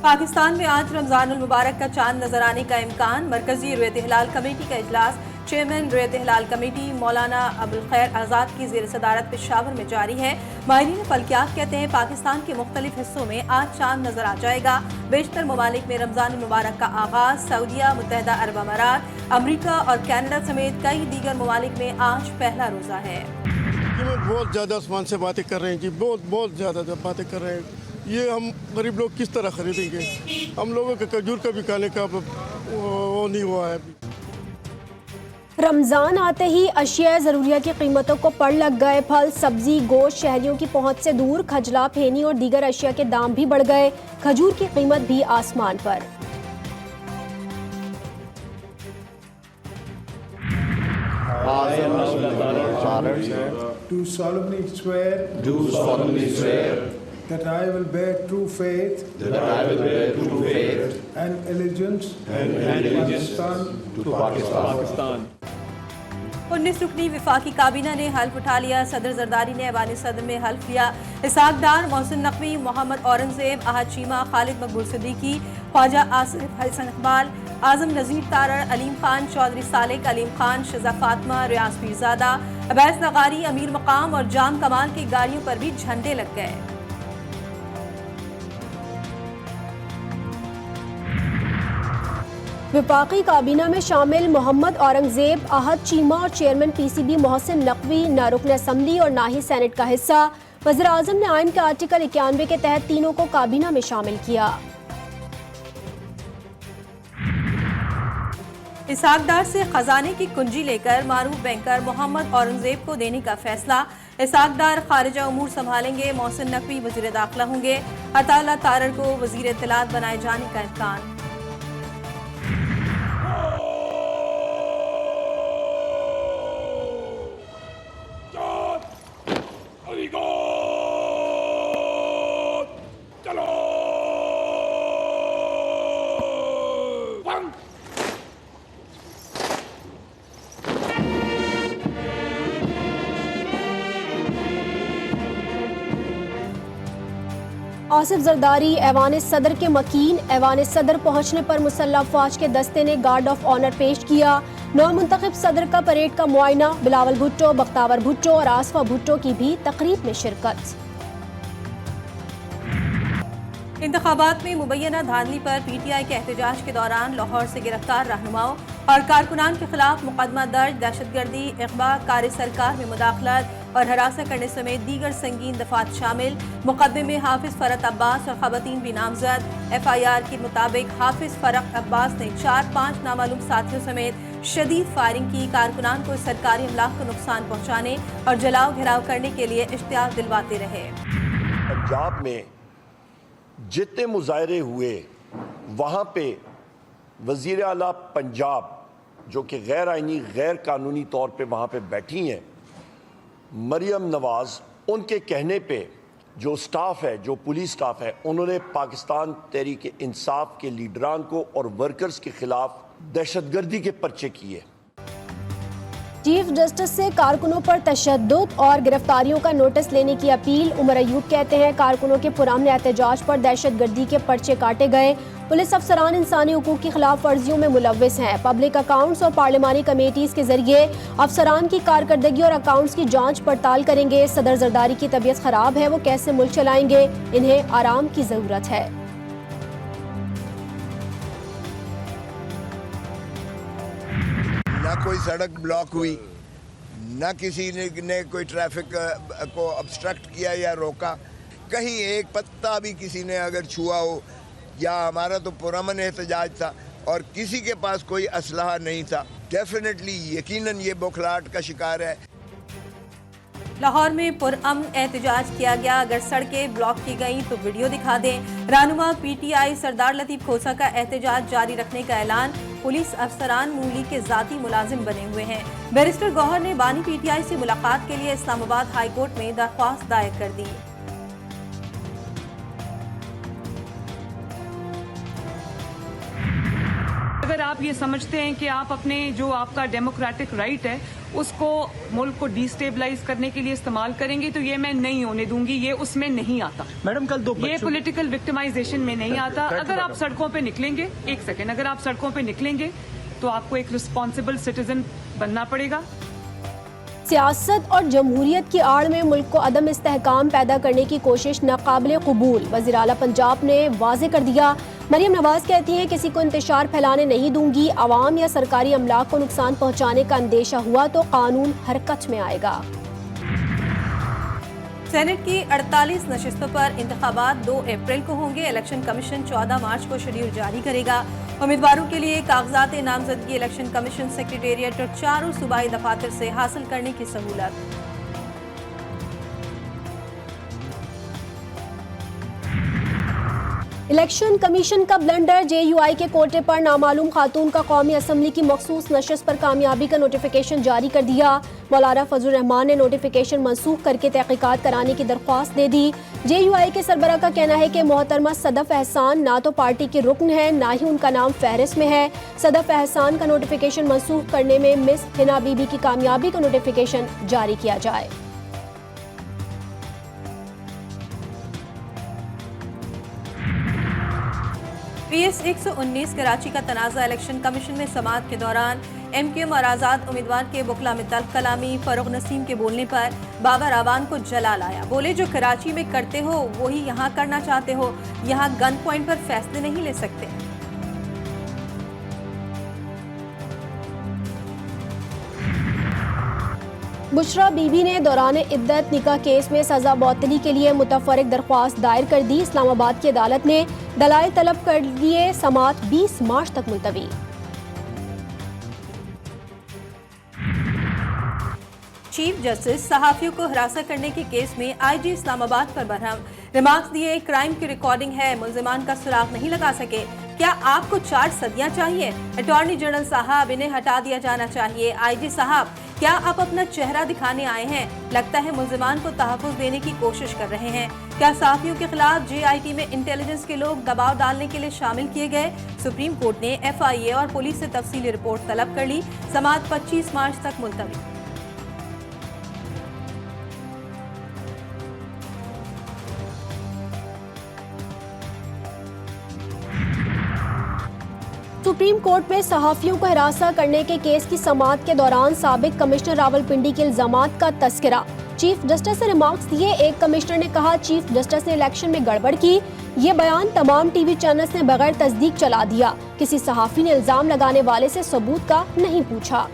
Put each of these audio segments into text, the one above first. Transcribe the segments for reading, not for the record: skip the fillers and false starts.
पाकिस्तान में आज रमजानुल मुबारक का चांद नजर आने का इम्कान। मरकजी रुयत हिलाल कमेटी का इजलास चेयरमैन रुयत हिलाल कमेटी मौलाना अबुल खैर आज़ाद की ज़ेर सदारत पेशावर में जारी है। माहिरीन फल्कियात कहते हैं पाकिस्तान के मुख्तलिफ हिस्सों में आज चांद नजर आ जाएगा। बेशतर ममालिक में रमजानुल मुबारक का आगाज। सऊदिया, मुत्तहिदा अरब अमारात, अमरीका और कैनेडा समेत कई दीगर ममालिक में आज पहला रोज़ा है। बहुत ज़्यादा आसमान से बातें कर रहे हैं जी, बहुत ज़्यादा बातें कर रहे हैं। ये हम गरीब लोग किस तरह खरीदेंगे? हम लोगों के खजूर का भी खाने का वो नहीं हुआ है। रमज़ान आते ही अशिया ज़रूरिया की कीमतों को पड़ लग गए। फल, सब्जी, गोश्त शहरियों की पहुंच से दूर। खजला, फेनी और दीगर अशिया के दाम भी बढ़ गए। खजूर की कीमत भी आसमान पर। Do solemnly swear that I will bear true faith and allegiance to Pakistan. 19 रुकनी विफाकी काबीना ने हल्फ उठा लिया। सदर जरदारी ने ऐवान सदर में हल्फ लिया। इसहाक डार, मोहसिन नकवी, मोहम्मद औरंगजेब, अहद चीमा, खालिद मकबूल सिद्दीकी, ख्वाजा आसिफ हसन इकबाल, आजम नजीर तारड़, अलीम खान, चौधरी सालिक, अलीम खान, शिजा फातिमा, रियाज पीरजादा, अबैस नगारी, अमीर मकाम और जाम कमाल की गाड़ियों पर भी झंडे लग गए। विफाकी काबीना में शामिल मोहम्मद औरंगजेब, अहद चीमा और चेयरमैन पीसीबी मोहसिन नकवी न रुकन असम्बली और ना ही सेनेट का हिस्सा। वज़ीर आज़म ने आइन के आर्टिकल 91 के तहत तीनों को काबीना में शामिल किया। इसहाक डार से खजाने की कुंजी लेकर मारूफ बैंकर मोहम्मद औरंगजेब को देने का फैसला। इसहाक डार खारिजा उमूर संभालेंगे। मोहसिन नकवी वज़ीर दाखिला होंगे। अताउल्लाह तारड़ को वज़ीर इत्तलात बनाए जाने का इम्कान। आसिफ जरदारी ऐवान सदर के मकीन। ऐवान सदर पहुंचने पर मुसल्लह अफवाज के दस्ते ने गार्ड ऑफ ऑनर पेश किया। नौ मुंतखब सदर का परेड का मुआयना। बिलावल भुट्टो, बख्तावर भुट्टो और आसफा भुट्टो की भी तकरीब में शिरकत। इंतखाबात में मुबैना धांधली पर पीटीआई के एहतजाज के दौरान लाहौर से गिरफ्तार रहनुमाओं और कारकुनान के खिलाफ मुकदमा दर्ज। दहशतगर्दी, इग़वा, कार सरकार में मुदाखलत और हरासा करने समेत दीगर संगीन दफात शामिल। मुकदमे में हाफिज फरत अब्बास और खवातीन भी नामजद। FIR के मुताबिक हाफिज फरत अब्बास ने 4-5 नामालूम साथियों समेत शदीद फायरिंग की। कारकुनान को सरकारी अमलाक को नुकसान पहुँचाने और जलाओ घिराव करने के लिए इश्तियार दिलवाते रहे। पंजाब में जितने मुजाहरे हुए वहाँ पे वज़ीर आला पंजाब जो कि गैर आइनी गैर कानूनी तौर पे वहाँ पे बैठी हैं, मरियम नवाज़, उनके कहने पे जो स्टाफ है, जो पुलिस स्टाफ है, उन्होंने पाकिस्तान तहरीक इंसाफ के लीडरान को और वर्कर्स के खिलाफ दहशतगर्दी के पर्चे किए। चीफ जस्टिस से कारकुनों पर तशद्दुद और गिरफ्तारियों का नोटिस लेने की अपील। उमर अयूब कहते हैं कारकुनों के पुरअमन एहतजाज पर दहशतगर्दी के पर्चे काटे गए। पुलिस अफसरान इंसानी हुकूक की खिलाफ वर्जियों में मुलव्विस हैं। पब्लिक अकाउंट्स और पार्लिमानी कमेटीज के जरिए अफसरान की कारकर्दगी और अकाउंट्स की जांच पड़ताल करेंगे। सदर जरदारी की तबीयत खराब है, वो कैसे मुल्क चलाएंगे? इन्हें आराम की जरूरत है। ना कोई सड़क ब्लॉक हुई, ना किसी ने कोई ट्रैफिक को ऑब्स्ट्रक्ट किया या रोका। कहीं एक पत्ता भी किसी ने अगर छुआ हो, या हमारा तो पुरअमन एहतजाज था और किसी के पास कोई असलहा नहीं था, डेफिनेटली यकीनन ये बौखलाहट का शिकार है। लाहौर में पुरअमन एहतजाज किया गया। अगर सड़कें ब्लॉक की गई तो वीडियो दिखा दें। रहनुमा PTI सरदार लतीफ खोसा का एहतजाज जारी रखने का ऐलान। पुलिस अफसरान मूली के जाती मुलाजिम बने हुए हैं। बैरिस्टर गौहर ने बानी PTI से मुलाकात के लिए इस्लामाबाद हाई कोर्ट में दरख्वास्त दायर कर दी। अगर आप ये समझते हैं कि आप अपने जो आपका डेमोक्रेटिक राइट है उसको मुल्क को डिस्टेबलाइज करने के लिए इस्तेमाल करेंगे तो ये मैं नहीं होने दूंगी, ये उसमें नहीं आता। मैडम कल ये पॉलिटिकल विक्टिमाइजेशन में नहीं आता। अगर आप सड़कों पे निकलेंगे, एक सेकेंड, अगर आप सड़कों पे निकलेंगे तो आपको एक रिस्पॉन्सिबल सिटीजन बनना पड़ेगा। सियासत और जमहूरियत की आड़ में मुल्क को अदम इस्तेहकाम पैदा करने की कोशिश नाकाबिले कबूल, वज़ीर आला पंजाब ने वाज़े कर दिया। मरियम नवाज कहती हैं किसी को इंतशार फैलाने नहीं दूंगी, आवाम या सरकारी अमलाक को नुकसान पहुंचाने का अंदेशा हुआ तो कानून हरकत में आएगा। सेनेट की 48 नशिस्तों पर इंतखाबात 2 अप्रैल को होंगे। इलेक्शन कमीशन 14 मार्च को शेड्यूल जारी करेगा। उम्मीदवारों के लिए कागजात नामजदगी इलेक्शन कमीशन सेक्रेटेरिएट और 4 सूबाई दफातर से हासिल करने की सहूलत। इलेक्शन कमीशन का ब्लंडर, JUI के कोटे पर नामालूम खातून का कौमी असम्बली की मखसूस नशिस्त पर कामयाबी का नोटिफिकेशन जारी कर दिया। मौलाना फजल रहमान ने नोटिफिकेशन मनसूख करके तहकीकात कराने की दरख्वास्त दे दी। JUI के सरबरा का कहना है कि मोहतरमा सदफ एहसान ना तो पार्टी के रुकन है, ना ही उनका नाम फहरिस्त में है। सदफ एहसान का नोटिफिकेशन मनसूख करने में मिस हिना बीबी की कामयाबी का नोटिफिकेशन जारी किया जाए। PS 119 कराची का तनाज़ा इलेक्शन कमीशन में समाअत के दौरान MQM और आज़ाद उम्मीदवार के बुकला में तल्ख कलामी, फरोग नसीम के बोलने पर बाबर आवान को जला लाया। बोले जो कराची में करते हो वही यहाँ करना चाहते हो, यहाँ गन पॉइंट पर फैसले नहीं ले सकते। बुशरा बीबी ने दौरान इद्दत निकाह केस में सजा मुअत्तली के लिए मुतफर्रिक दरख्वास्त दायर कर दी। इस्लामाबाद की अदालत ने दलाइल तलब कर लिए। समाअत 20 मार्च तक मुलतवी। चीफ जस्टिस सहाफियों को हिरासत करने के केस में IG इस्लामाबाद पर बरहम। रिमार्क्स दिए, क्राइम की रिकॉर्डिंग है, मुल्जिमान का सुराग नहीं लगा सके। क्या आपको 4 सदियां चाहिए? अटॉर्नी जनरल साहब, इन्हें हटा दिया जाना चाहिए। IG साहब, क्या आप अपना चेहरा दिखाने आए हैं? लगता है मुल्जिमान को तहफ़्फ़ुज़ देने की कोशिश कर रहे हैं। क्या सहाफियों के खिलाफ JIT में इंटेलिजेंस के लोग दबाव डालने के लिए शामिल किए गए? सुप्रीम कोर्ट ने FIA और पुलिस से तफसीली रिपोर्ट तलब कर ली। समाअत 25 मार्च तक मुलतवी। सुप्रीम कोर्ट में सहाफियों को हिरासत करने के केस की समाअत के दौरान साबिक कमिश्नर रावलपिंडी के इल्जामात का तस्करा। चीफ जस्टिस से रिमार्क्स दिए। एक कमिश्नर ने कहा चीफ जस्टिस ने इलेक्शन में गड़बड़ की। ये बयान तमाम TV चैनल्स ने बगैर तस्दीक चला दिया। किसी सहाफी ने इल्जाम लगाने वाले से सबूत का नहीं पूछा।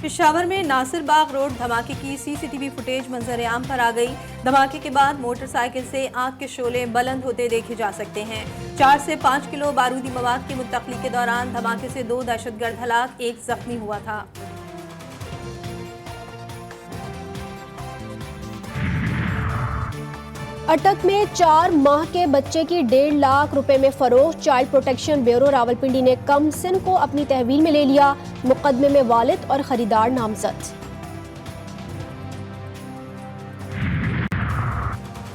पेशावर में नासिर बाग रोड धमाके की CCTV फुटेज मंजर आम पर आ गई। धमाके के बाद मोटरसाइकिल से आग के शोले बुलंद होते देखे जा सकते हैं। 4 से 5 किलो बारूदी मवाद की मुंतकली के दौरान धमाके से 2 दहशतगर्द हलाक, 1 जख्मी हुआ था। अटक में 4 माह के बच्चे की 1.5 लाख रुपए में फरोख्त। चाइल्ड प्रोटेक्शन ब्यूरो रावलपिंडी ने कम सिन को अपनी तहवील में ले लिया। मुकदमे में वालिद और खरीदार नामजद।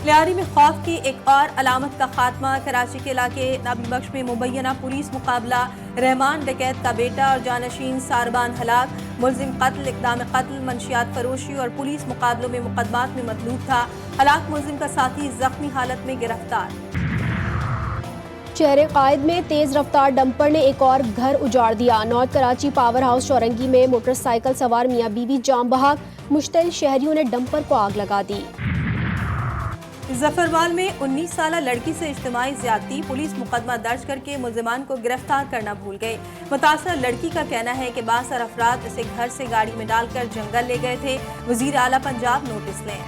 लियारी में खौफ की एक और अलामत का खात्मा। कराची के इलाके नबी बख्श में मुबैना पुलिस मुकाबला। रहमान डकैत का बेटा और जानशीन सारबान हलाक। मुलजिम कत्ल, इक़दाम कत्ल, मंशियात फरोशी और पुलिस मुकाबलों में मुकदमात में मतलूब था। हलाक मुलजिम का साथी जख्मी हालत में गिरफ्तार। शहर कायद में तेज रफ्तार डंपर ने एक और घर उजाड़ दिया। नॉर्थ कराची पावर हाउस चौरंगी में मोटरसाइकिल सवार मियाँ बीवी जाम बहक। मुश्तिल शहरियों ने डंपर को आग लगा दी। जफरवाल में 19 साला लड़की से इज्तिमाई ज्यादती। पुलिस मुकदमा दर्ज करके मुल्जिमान को गिरफ्तार करना भूल गई। मुतासर लड़की का कहना है कि बासर अफराद इसे घर से गाड़ी में डालकर जंगल ले गए थे। वजीर आला पंजाब नोटिस लें।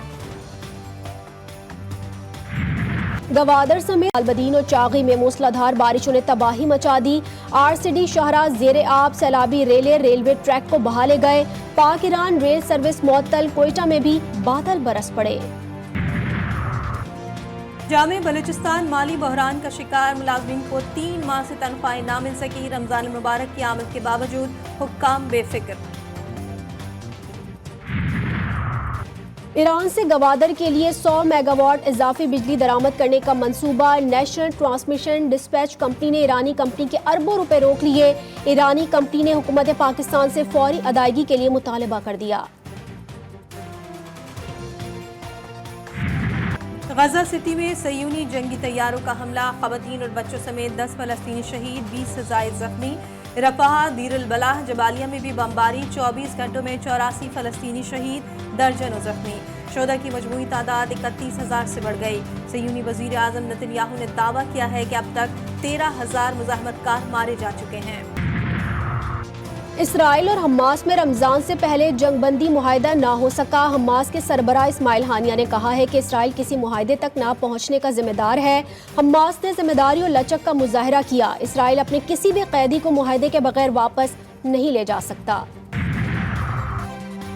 गवादर समेत अलबदीन और चागी में मूसलाधार बारिशों ने तबाही मचा दी। RCD शाहरा जेरे आब। सैलाबी रेलवे ट्रैक को बहा ले गए। पाक ईरान रेल सर्विस मुअत्तल। कोयटा में भी बादल बरस पड़े। जामे बलूचिस्तान माली बहरान का शिकार। मुलाजमीन को 3 माह से तनख्वाहें ना मिल सकी। रमजान मुबारक की आमद के बावजूद हुक्काम बेफिक्र। ईरान से गवादर के लिए 100 मेगावाट इजाफी बिजली दरामद करने का मंसूबा। नेशनल ट्रांसमिशन डिस्पैच कंपनी ने ईरानी कंपनी के अरबों रुपए रोक लिए। ईरानी कंपनी ने हुकूमत पाकिस्तान से फौरी अदायगी के लिए मुतालबा कर दिया। गजा सिटी में सयूनी जंगी तैयारों का हमला, खवातीन और बच्चों समेत 10 फलस्तीनी शहीद, 20 से जायद जख्मी। रफाह, दीरुल बलाह, जबालिया में भी बमबारी, 24 घंटों में 84 फलस्तीनी शहीद, दर्जनों जख्मी। शोधा की मजमूई तादाद 31,000 से बढ़ गई। सयूनी वजीर आजम नेतन्याहू ने दावा किया है कि अब तक 13,000 मुजाहमतकार मारे जा चुके हैं। इसराइल और हमास में रमजान से पहले जंगबंदी मुआहिदा ना हो सका। हमास के सरबराह इस्माइल हानिया ने कहा है कि इसराइल किसी मुआहिदे तक ना पहुंचने का जिम्मेदार है। हमास ने जिम्मेदारी और लचक का मुजाहरा किया। इसराइल अपने किसी भी कैदी को मुआहिदे के बगैर वापस नहीं ले जा सकता।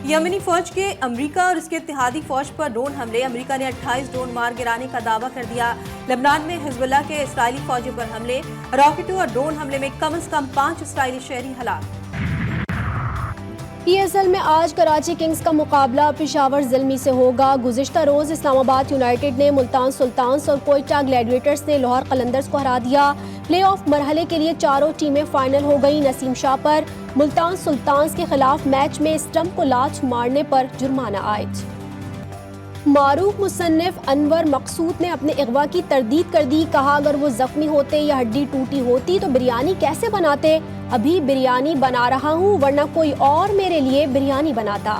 यमनी फौज के अमेरिका और इसके इत्तेहादी फौज पर ड्रोन हमले, अमेरिका ने 28 ड्रोन मार गिराने का दावा कर दिया। लेबनान में हिजबुल्लाह के इसराइली फौजियों पर हमले, रॉकेटों और ड्रोन हमले में कम से कम 5 इसराइली शहरी हलाक। PSL में आज कराची किंग्स का मुकाबला पेशावर ज़िल्मी से होगा। गुज़िश्ता रोज इस्लामाबाद यूनाइटेड ने मुल्तान सुल्तान्स और कोयटा ग्लैडिएटर्स ने लाहौर कलंदर्स को हरा दिया। प्लेऑफ मरहले के लिए चारों टीमें फाइनल हो गई। नसीम शाह पर मुल्तान सुल्तान्स के खिलाफ मैच में स्टंप को लात मारने पर जुर्माना आयद। मारूफ मुसन्निफ अनवर मकसूद ने अपने अगवा की तरदीद कर दी। कहा, अगर वो जख्मी होते या हड्डी टूटी होती तो बिरयानी कैसे बनाते। अभी बिरयानी बना रहा हूँ, वरना कोई और मेरे लिए बिरयानी बनाता।